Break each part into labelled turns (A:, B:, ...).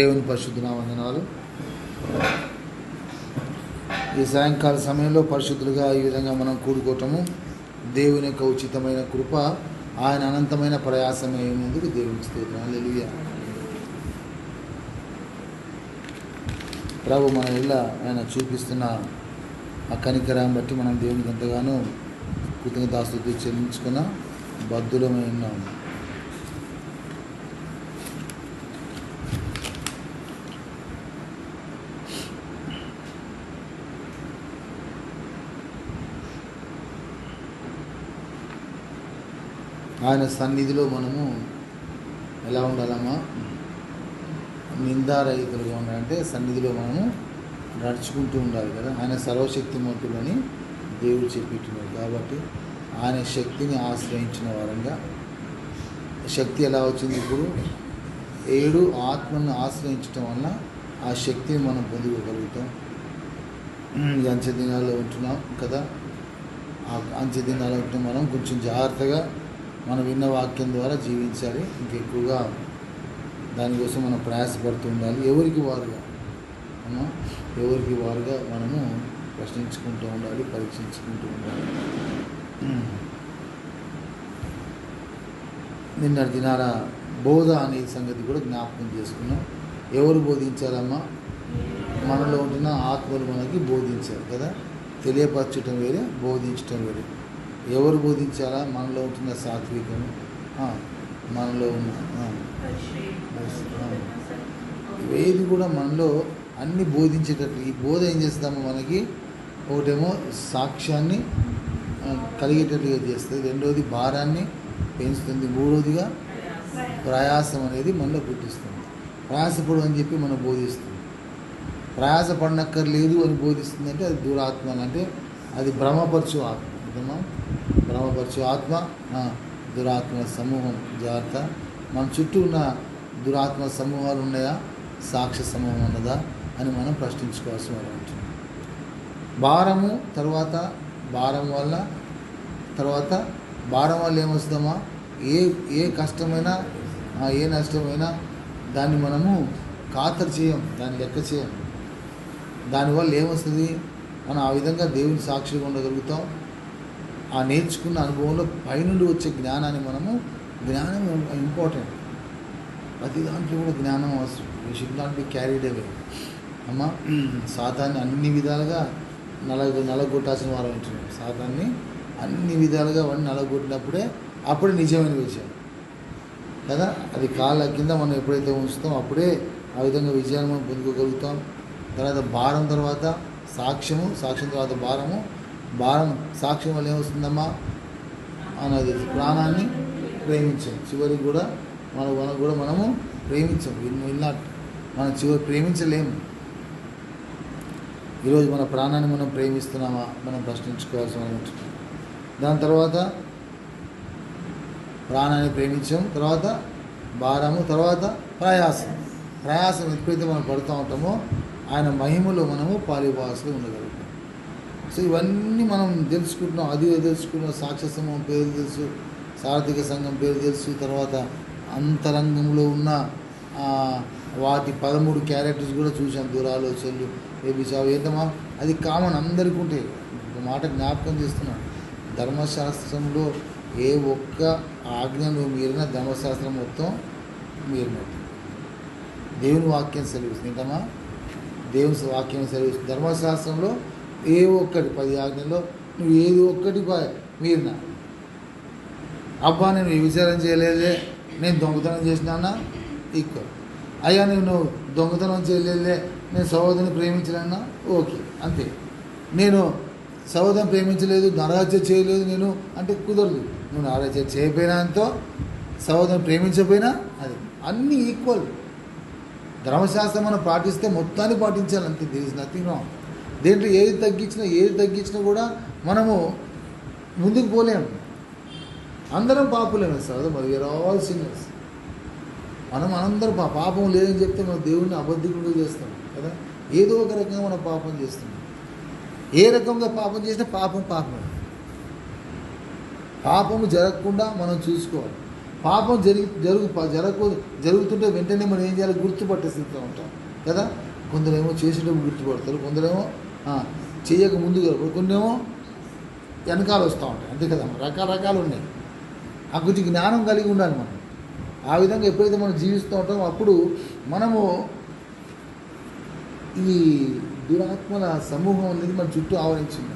A: దేవుని పరిశుద్ధ వందనాలు. ఈ సాయంకాల సమయంలో పరిశుద్ధులుగా ఈ విధంగా మనం కూడుకోవటము దేవుని యొక్క ఉచితమైన కృప, ఆయన అనంతమైన ప్రయాసమైనందుకు దేవునికి స్తోత్రం. హల్లెలూయా. ప్రభు మన ఇళ్ళ ఆయన చూపిస్తున్న ఆ కనికరాన్ని బట్టి మనం దేవునికి ఎంతగానో కృతజ్ఞతాస్తుతి చెల్లించుకున్న బద్ధులమై ఉన్నాము. ఆయన సన్నిధిలో మనము ఎలా ఉండాలమ్మా? నిందారహితులుగా ఉండాలంటే సన్నిధిలో మనము నడుచుకుంటూ ఉండాలి కదా. ఆయన సర్వశక్తిమంతులని దేవుడు చెప్పిట్టున్నాడు. కాబట్టి ఆయన శక్తిని ఆశ్రయించిన వారంగా, శక్తి ఎలా వచ్చింది? ఇప్పుడు 7 ఆత్మను ఆశ్రయించడం వల్ల ఆ శక్తిని మనం పొందుకోగలుగుతాం. ఈ అంచె దినాల్లో ఉంటున్నాం కదా. ఆ అంచె దినాల్లో ఉంటున్నాం. మనం కొంచెం జాగ్రత్తగా మనం విన్న వాక్యం ద్వారా జీవించాలి. ఇంకెక్కువగా దానికోసం మనం ప్రయాసపడుతూ ఉండాలి. ఎవరికి వారుగా మనము ప్రశ్నించుకుంటూ ఉండాలి, పరీక్షించుకుంటూ ఉండాలి. నిన్నటి దినాల బోధ అనే సంగతి కూడా జ్ఞాపకం చేసుకున్నాం. ఎవరు బోధించాలమ్మా? మనలో ఉంటున్న ఆత్మలు మనకి బోధించారు కదా. తెలియపరచటం వేరే, బోధించటం వేరే. ఎవరు బోధించాలా? మనలో ఉంటున్న సాత్వికము, మనలో ఉన్న ఏది కూడా మనలో అన్ని బోధించేటట్లు. ఈ బోధ ఏం చేస్తామో మనకి ఒకటేమో సాక్ష్యాన్ని కలిగేటట్టుగా చేస్తుంది, రెండోది భారాన్ని పెంచుతుంది, మూడోదిగా ప్రయాసం అనేది మనలో పుట్టిస్తుంది. ప్రయాసపడు అని చెప్పి మనం బోధిస్తుంది. ప్రయాస పడనక్కర్లేదు అని బోధిస్తుంది అంటే అది దురాత్మ, అంటే అది భ్రమపరచు ఆత్మ. భ్రమపరచు ఆత్మ, దురాత్మ సమూహం. జాగ్రత్త. మన చుట్టూ ఉన్న దురాత్మ సమూహాలు ఉన్నాయా, సాక్ష్య సమూహం ఉన్నదా అని మనం ప్రశ్నించుకోవాల్సి ఉంటుంది. భారము తర్వాత భారం వల్ల ఏమొస్తుందమ్మా? ఏ కష్టమైనా ఏ నష్టమైనా దాన్ని మనము ఖాతరు చేయం, దాన్ని లెక్క చేయం. దానివల్ల ఏమొస్తుంది? మనం ఆ విధంగా దేవుని సాక్షిగా ఉండగలుగుతాం. ఆ నేర్చుకున్న అనుభవంలో పైనుండి వచ్చే జ్ఞానాన్ని జ్ఞానం ఇంపార్టెంట్. ప్రతి దాంట్లో కూడా జ్ఞానం అవసరం. You should not be carried away. అమ్మ, సాతాన్ని అన్ని విధాలుగా నలగొట్టాల్సిన వారు ఉంటున్నాం. సాతాన్ని అన్ని విధాలుగా వాడిని నలగొట్టినప్పుడే అప్పుడే నిజమైన విషయం కదా. అది కాళ్ళ కింద మనం ఎప్పుడైతే ఉంచుతాం అప్పుడే ఆ విధంగా విజయాన్ని మనం పొందుకోగలుగుతాం. తర్వాత భారం, తర్వాత సాక్ష్యం తర్వాత భారం సాక్ష్యం వల్ల ఏమొస్తుందమ్మా అన్నది ప్రాణాన్ని ప్రేమించాం. చివరికి కూడా మనము ప్రేమించాం. మనం చివరి ప్రేమించలేము. ఈరోజు మన ప్రాణాన్ని మనం ప్రేమిస్తున్నామా మనం ప్రశ్నించుకోవాల్సి ఉంటుంది. దాని తర్వాత ప్రాణాన్ని ప్రేమించాం, తర్వాత భారము, తర్వాత ప్రయాసం ఎప్పుడైతే మనం పడుతూ ఉంటామో ఆయన మహిమలో మనము పాలిభాగస్తులు ఉండగలుగుతాం. సో ఇవన్నీ మనం తెలుసుకుంటున్నాం. అది తెలుసుకున్నాం. సాక్ష్య సమూహం పేరు తెలుసు, సార్థిక సంఘం పేరు తెలుసు, తర్వాత అంతరంగంలో ఉన్న వాటి 13 క్యారెక్టర్స్ కూడా చూసాం. దురాలోచనలు, వ్యభిచారం, ఏంటమ్మా అది కామన్ అందరికీ ఉంటాయి. ఒక మాట జ్ఞాపకం చేస్తున్నాను. ధర్మశాస్త్రంలో ఏ ఒక్క ఆజ్ఞను మీరిన ధర్మశాస్త్రం మొత్తం మీరినట్టు. దేవుని వాక్యం సెలవిస్తుంది. ఏంటమ్మా? దేవుని వాక్యం సెలవిస్తుంది. ధర్మశాస్త్రంలో ఏ ఒక్కటి 10 ఆజ్ఞల్లో నువ్వు ఏది ఒక్కటి మీరినా, అబ్బా నేను వ్యభిచారం చేయలేదే, నేను దొంగతనం చేసినా ఈక్వల్. అయ్యా నువ్వు దొంగతనం చేయలేదే, నేను సహోదరుని ప్రేమించలేనా, ఓకే అంతే. నేను సహోదరుని ప్రేమించలేదు, నరహత్య చేయలేదు నేను అంటే కుదరదు. నువ్వు నరహత్య చేయకపోయినా అంతో, సహోదరుని ప్రేమించకపోయినా అది అన్నీ ఈక్వల్. ధర్మశాస్త్రం మనం పాటిస్తే మొత్తాన్ని పాటించాలి అంతే. There is nothing wrong. దేంట్లో ఏది తగ్గించినా కూడా మనము ముందుకు పోలేము. అందరం పాపులేము సార్. మరి వీఆర్ ఆల్ సిన్నర్స్. అందరం పాపం లేదని చెప్తే మనం దేవుడిని అబద్ధికుడు చేస్తాం కదా. ఏదో ఒక రకంగా మనం పాపం చేస్తున్నాం. ఏ రకంగా పాపం చేసినా పాపం పాపము జరగకుండా మనం చూసుకోవాలి. పాపం జరుగుతుంటే వెంటనే మనం ఏం చేయాలి, గుర్తుపట్టే స్థితిలో ఉంటాం కదా. కొందరేమో చేసేటప్పుడు గుర్తుపడతారు, కొందరేమో చేయక ముందు కొన్నేమో వెనకాల వస్తూ ఉంటాయి, అంతే కదా. రకరకాలు ఉన్నాయి. ఆ గురించి జ్ఞానం కలిగి ఉండాలి మనం. ఆ విధంగా ఎప్పుడైతే మనం జీవిస్తూ ఉంటామో అప్పుడు మనము ఈ దురాత్మల సమూహం అనేది మన చుట్టూ ఆవరించింది.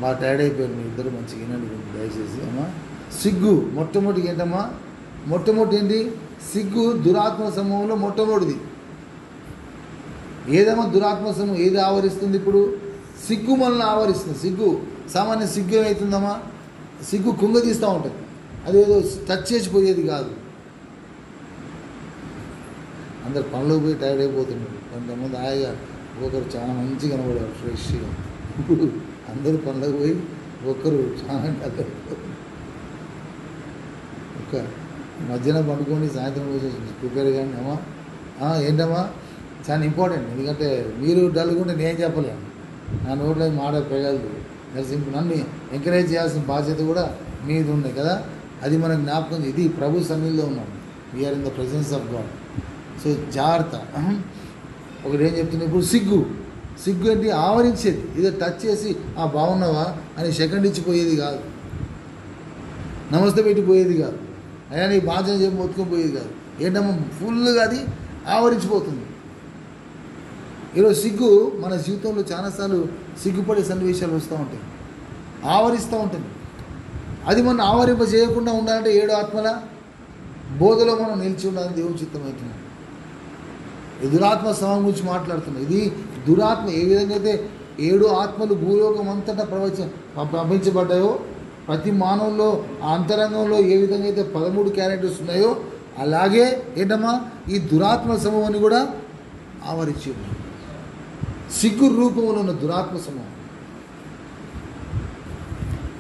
A: బాగా టైర్డ్ అయిపోయారు మీ ఇద్దరు, మంచిగా వినండి దయచేసి అమ్మా. సిగ్గు మొట్టమొదటి ఏంటమ్మా, మొట్టమొదటి ఏంటి, సిగ్గు దురాత్మ సమూహంలో మొట్టమొదటిది. ఏదమ్మా దురాత్మ సమూహం ఏది ఆవరిస్తుంది? ఇప్పుడు సిగ్గు మనల్ని ఆవరిస్తుంది. సిగ్గు సామాన్య సిగ్గు ఏమవుతుందమ్మా, సిగ్గు కుంగదీస్తూ ఉంటుంది, అదేదో టచ్ చేసిపోయేది కాదు. అందరు పనులకు పోయి టైర్డ్ అయిపోతున్నారు. కొంతమంది హాయిగా ఒకరు చాలా మంచిగా కనబడారు ఫ్రెష్గా. ఇప్పుడు అందరూ పనులకు పోయి ఒక్కరు చాలా ఒక మధ్యాహ్నం పండుకొని సాయంత్రం ప్రిపేర్ కానీ అమ్మా ఏంటమ్మా చాలా ఇంపార్టెంట్. ఎందుకంటే మీరు డల్గా నేను చెప్పలేను, నా నోట్లో మాట పెగలదు. నన్ను ఎంకరేజ్ చేయాల్సిన బాధ్యత కూడా మీది ఉన్నాయి కదా. అది మనకు జ్ఞాపకం. ఇది ప్రభు సన్నిధిలో ఉన్నాం, we're in the presence of God. So జాగ్రత్త. ఒకటి ఏం చెప్తున్నా, ఇప్పుడు సిగ్గు ఏంటి, ఆవరించేది. ఇదో టచ్ చేసి బాగున్నావా అని సెకండ్ ఇచ్చిపోయేది కాదు, నమస్తే పెట్టిపోయేది కాదు, అయినా నీ బాధ్యత చెప్పి మొత్తుకొని పోయేది కాదు. ఏంటమ్మా ఫుల్గా అది ఆవరించిపోతుంది. ఈరోజు సిగ్గు మన జీవితంలో చాలాసార్లు సిగ్గుపడే సన్నివేశాలు వస్తూ ఉంటాయి, ఆవరిస్తూ ఉంటుంది. అది మనం ఆవరింప చేయకుండా ఉండాలంటే 7 ఆత్మల బోధలో మనం నిలిచి ఉండాలని దేవుని చిత్తం అవుతుంది. ఈ దురాత్మ సమూహం గురించి మాట్లాడుతున్నాం. ఇది దురాత్మ ఏ విధంగా అయితే 7 ఆత్మలు భూలోకం అంతటా ప్రవహించబడ్డాయో, ప్రతి మానవుల్లో ఆ అంతరంగంలో ఏ విధంగా అయితే 13 క్యారెక్టర్స్ ఉన్నాయో, అలాగే ఏంటమ్మా ఈ దురాత్మ సమూహాన్ని కూడా ఆవరించి ఉంది. సిగ్గు రూపంలో ఉన్న దురాత్మ సమూహం.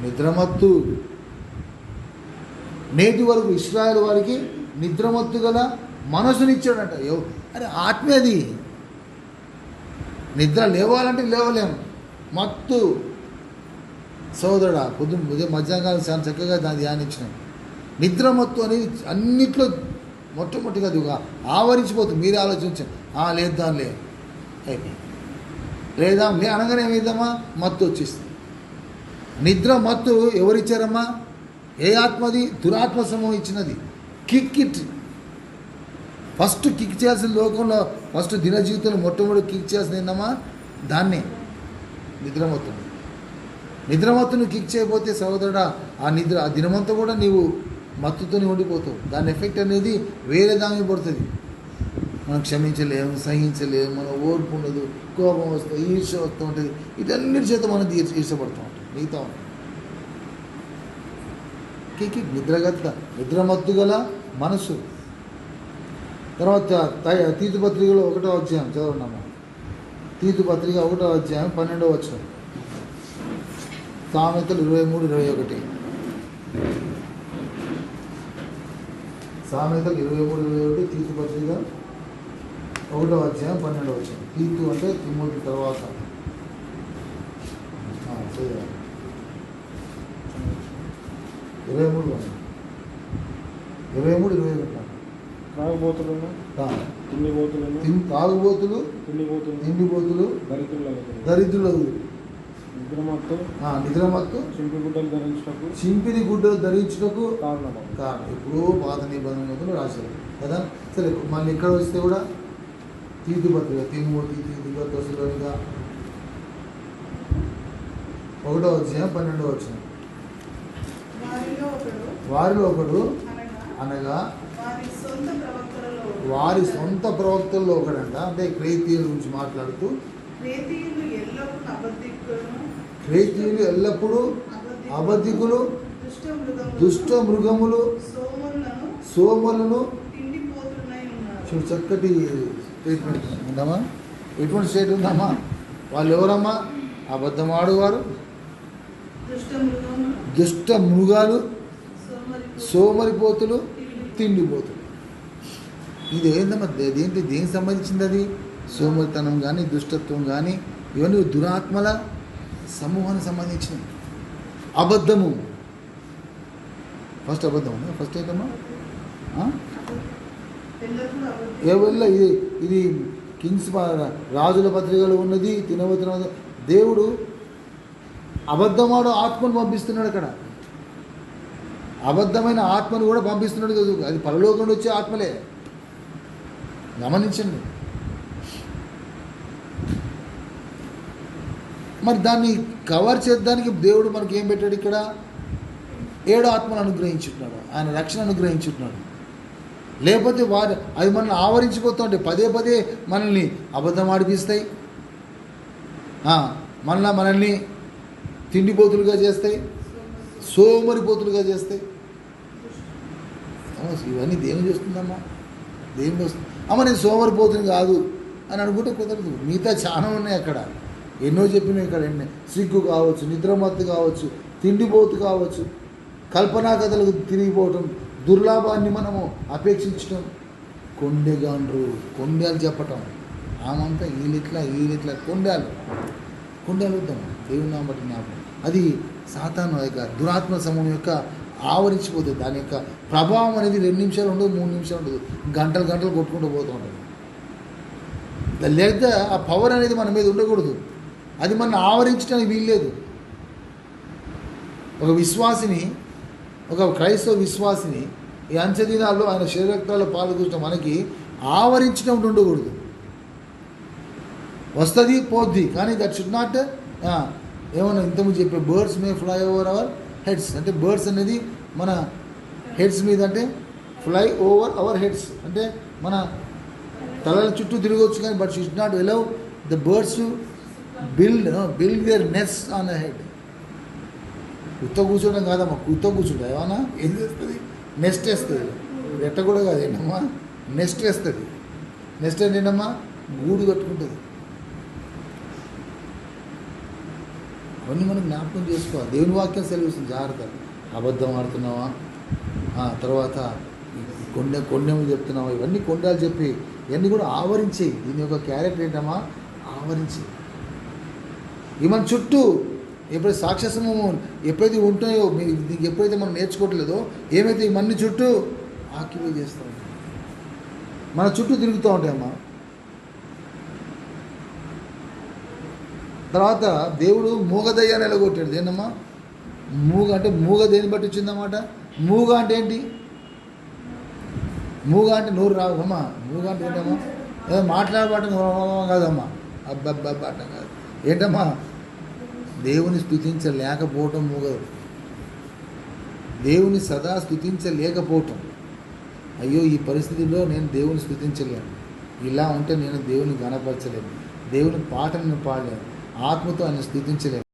A: నిద్రమత్తు, నేటి వరకు ఇశ్రాయేలు వారికి నిద్రమత్తు గల మనసునిచ్చాడంట. అరే ఆత్మే అది. నిద్ర లేవాలంటే లేవలేము, మత్తు. సోదరుడా మధ్యాహ్నం చాలా చక్కగా దాన్ని ధ్యానించినాం. నిద్రమత్తు అనేది అన్నిట్లో మొట్టమొదటిగా అది ఆవరించిపోతుంది. మీరే ఆలోచించాం, లేద్దాం లే అయిపోయింది, లేదాం లే అనగానే ఏమైందమ్మా మత్తు వచ్చేస్తుంది. నిద్ర మత్తు ఎవరిచ్చారమ్మా? ఏ ఆత్మది? దురాత్మ సమూహం ఇచ్చినది. Kick it. ఫస్ట్ కిక్ చేయాల్సిన లోకంలో ఫస్ట్ దిన జీవితంలో మొట్టమొదటి కిక్ చేయాల్సింది ఏందమ్మా? దాన్నే నిద్రమత్తును. నిద్రమత్తును కిక్ చేయకపోతే సహోదరుడా ఆ దినమంతా కూడా నీవు మత్తుతోనే ఉండిపోతావు. దాని ఎఫెక్ట్ అనేది వేరే దాని పడుతుంది. మనం క్షమించలేము, సహించలేము, మన ఓర్పు ఉండదు, కోపం వస్తుంది, ఈర్ష వస్తూ ఉంటుంది. ఇటన్నిటి చేత మనం ఈర్షపడుతూ ఉంటాం, మిగతా ఉంటాం. నిద్రమత్తు గల మనసు. తర్వాత తీతు పత్రికలో 1వ అధ్యాయం చదవన్నాము. తీతు పత్రిక 1వ అధ్యాయం 12వ వచనం. సామెతలు 23-21. సామెతలు 23-21. తీతు పత్రిక 1వ అధ్యాయం 12వ వచనం. తీతు అంటే తిమోతి తర్వాత. 23-21.
B: తాగుబోతులు,
A: తిండిపోతులు, దరిద్రులు, నిద్రమత్తు, చింపిరి గుడ్డలు ధరించుటకు కారణం. ఇప్పుడు పాత నిబంధనలు రాశారు కదా. సరే మళ్ళీ ఇక్కడ వస్తే కూడా తీతు పత్రిక, తిమోతి, తీతుగా, తెస్సలోనిక 1వ అధ్యాయం 12వ వచనం. వారిలో ఒకడు అనగా వారి సొంత ప్రవక్తల్లో ఒకడంట. అంటే క్రేతీయుల గురించి మాట్లాడుతూ, క్రేతీయులు ఎల్లప్పుడూ అబద్ధికులు, దుష్ట మృగములు, సోమరులను. చూడు చక్కటి స్టేట్మెంట్ ఉందమ్మా. ఎటువంటి స్టేట్ ఉందమ్మా? వాళ్ళు ఎవరమ్మా? అబద్ధమాడువారు, దుష్ట మృగాలు, సోమరిపోతులు, తిండిపోతులు. ఇది ఏందమ్మా? దేనికి సంబంధించింది అది? సోమరితనం కానీ, దుష్టత్వం కానీ, ఇవన్నీ దురాత్మల సమూహానికి సంబంధించినవి. అబద్ధము, ఫస్ట్ అబద్ధం ఉంది. ఫస్ట్ ఏంటమ్మా?
C: ఎల్లప్పుడూ అబద్ధం.
A: ఎవరిలో ఇది కింగ్స్ రాజుల పత్రికలు ఉన్నది. తినవద్దు దేవుడు అబద్ధమాడు ఆత్మను పంపిస్తున్నాడు అక్కడ. అబద్ధమైన ఆత్మను కూడా పంపిస్తున్నాడు కదా. అది పరలోకం నుండి వచ్చే ఆత్మలే, గమనించండి. మరి దాన్ని కవర్ చేద్దానికి దేవుడు మనకి ఏం పెట్టాడు? ఇక్కడ 7 ఆత్మలు అనుగ్రహించుతున్నాడు, ఆయన రక్షణ అనుగ్రహించుతున్నాడు. లేకపోతే అవి మనల్ని ఆవరించిపోతుంటే పదే పదే మనల్ని అబద్ధం ఆడిపిస్తాయి, మనల్ని తిండిపోతులుగా చేస్తాయి, సోమరిపోతులుగా చేస్తాయి. ఇవన్నీ దేవుని చేస్తుందమ్మా, దేవుని వస్తుంది. నేను సోమరిపోతుని కాదు అని అనుకుంటే కుదరదు. మిగతా చాలా ఉన్నాయి అక్కడ, ఎన్నో చెప్పినాయి ఇక్కడ. సిగ్గు కావచ్చు, నిద్రమత్తు కావచ్చు, తిండిపోతు కావచ్చు, కల్పనా కథలకు తిరిగిపోవటం, దుర్లాభాన్ని మనము అపేక్షించడం, కొండలు చెప్పటం, ఆమంతా వీళ్ళిట్లా కొండాలు వద్దాం. దేవుని నామం బట్టి జ్ఞాపకం. అది సాతాను యొక్క దురాత్మ సమూహం యొక్క ఆవరించిపోతుంది. దాని యొక్క ప్రభావం అనేది 2 నిమిషాలు ఉండదు, 3 నిమిషాలు ఉండదు, గంటలు కొట్టుకుంటూ పోతూ ఉంటుంది. లేదా ఆ పవర్ అనేది మన మీద ఉండకూడదు. అది మనం ఆవరించడానికి వీల్లేదు. ఒక విశ్వాసిని, ఒక క్రైస్తవ విశ్వాసిని ఈ అంచె దినాల్లో ఆయన శరీరక్తాల్లో పాల్గొన్న మనకి ఆవరించడం ఉండకూడదు. వస్తుంది పోద్ది, కానీ దట్ షుడ్ నాట్ ఏమన్నా ఇంతకుముందు చెప్పే birds May fly over our heads. అంటే బర్డ్స్ అనేది మన హెడ్స్ మీద, అంటే ఫ్లై ఓవర్ అవర్ హెడ్స్ అంటే మన తలల చుట్టూ తిరగవచ్చు, కానీ but should not allow the birds to build their nest on the head. కుత్త కూర్చోవడం కాదమ్మా, కూర్చుంటా ఏమన్నా ఏం చేస్తుంది? నెస్ట్ వేస్తుంది. రెట్ట కూడా కాదు ఏంటమ్మా, నెస్ట్ వేస్తుంది. నెస్ట్ అంటే ఏంటమ్మా? గూడు కట్టుకుంటుంది. అవన్నీ మనం జ్ఞాపకం చేసుకోవాలి. దేవుని వాక్యం సెలవిస్తుంది, జాగ్రత్త. అబద్ధం ఆడుతున్నావా, తర్వాత కొండెము చెప్తున్నావా, ఇవన్నీ కొండాలు చెప్పి ఇవన్నీ కూడా ఆవరించేయి. దీని యొక్క క్యారెక్టర్ ఏంటమ్మా? ఆవరించి ఈ మన చుట్టూ ఎప్పుడైతే సాక్షసము ఎప్పుడైతే ఉంటాయో, మీకు ఎప్పుడైతే మనం నేర్చుకోవట్లేదో, ఏమైతే ఈ మన చుట్టూ ఆక్యుపై చేస్తూ ఉంటాయి, మన చుట్టూ తిరుగుతూ ఉంటాయమ్మా. తర్వాత దేవుడు మూగదయ్యాన్ని ఎలగొట్టాడు. దేనమ్మా? మూగ దేని బట్టి వచ్చిందన్నమాట? మూగ అంటే ఏంటి? మూగ అంటే నోరు రావు అమ్మా. మూగ అంటే ఏంటమ్మా? ఏదో మాట్లాడబట్టం కాదమ్మా, అబ్బబ్బట్టం కాదు. ఏంటమ్మా? దేవుని స్తుతించలేకపోవటం మూగదు. దేవుని సదా స్తుతించలేకపోవటం. అయ్యో ఈ పరిస్థితిలో నేను దేవుని స్తుతించలేను, ఇలా ఉంటే నేను దేవుని గణపరచలేను, దేవుని పాటలను పాడలేను, ఆత్మతో ఆయన స్తుతించలేను.